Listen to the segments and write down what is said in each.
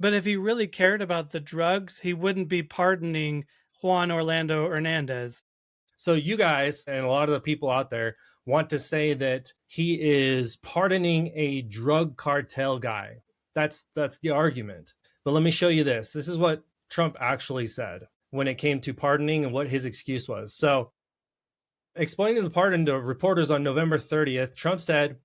But if he really cared about the drugs, he wouldn't be pardoning Juan Orlando Hernandez. So you guys and a lot of the people out there want to say that he is pardoning a drug cartel guy. That's the argument. But let me show you this. This is what Trump actually said when it came to pardoning and what his excuse was. So, explaining the pardon to reporters on November 30th, Trump said,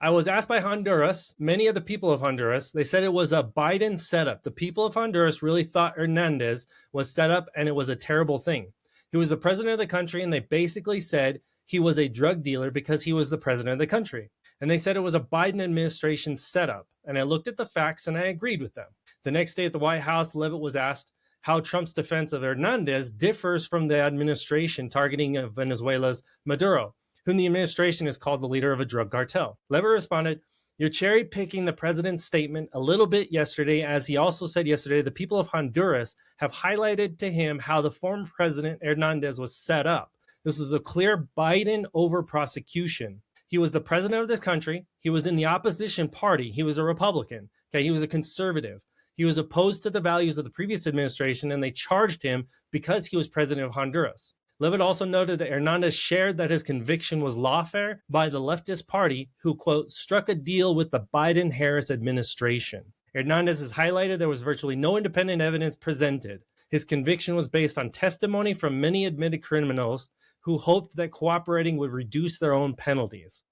I was asked by Honduras, many of the people of Honduras, they said it was a Biden setup. The people of Honduras really thought Hernandez was set up and it was a terrible thing. He was the president of the country, and they basically said he was a drug dealer because he was the president of the country. And they said it was a Biden administration setup. And I looked at the facts and I agreed with them. The next day at the White House, Levitt was asked how Trump's defense of Hernandez differs from the administration targeting of Venezuela's Maduro, whom the administration has called the leader of a drug cartel. Levitt responded, you're cherry picking the president's statement a little bit yesterday, as he also said yesterday, the people of Honduras have highlighted to him how the former president Hernandez was set up. This is a clear Biden over prosecution. He was the president of this country. He was in the opposition party. He was a Republican. Okay, he was a conservative. He was opposed to the values of the previous administration, and they charged him because he was president of Honduras. Levitt also noted that Hernandez shared that his conviction was lawfare by the leftist party who, quote, struck a deal with the Biden-Harris administration. Hernandez has highlighted there was virtually no independent evidence presented. His conviction was based on testimony from many admitted criminals who hoped that cooperating would reduce their own penalties.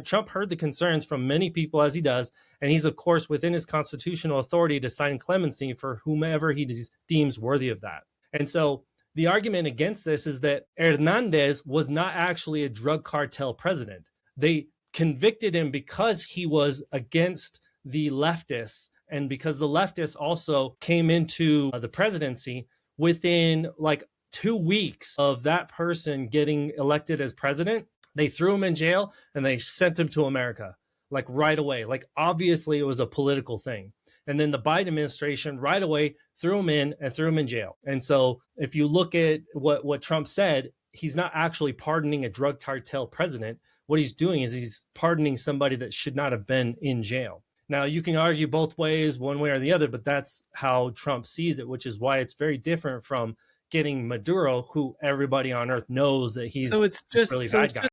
Trump heard the concerns from many people, as he does, and he's, of course, within his constitutional authority to sign clemency for whomever he deems worthy of that. And so the argument against this is that Hernandez was not actually a drug cartel president. They convicted him because he was against the leftists, and because the leftists also came into the presidency within like 2 weeks of that person getting elected as president. They threw him in jail and they sent him to America, like right away. Like obviously it was a political thing. And then the Biden administration right away threw him in and threw him in jail. And so if you look at what Trump said, he's not actually pardoning a drug cartel president. What he's doing is he's pardoning somebody that should not have been in jail. Now, you can argue both ways, one way or the other, but that's how Trump sees it, which is why it's very different from getting Maduro, who everybody on earth knows that he's So it's really bad guy.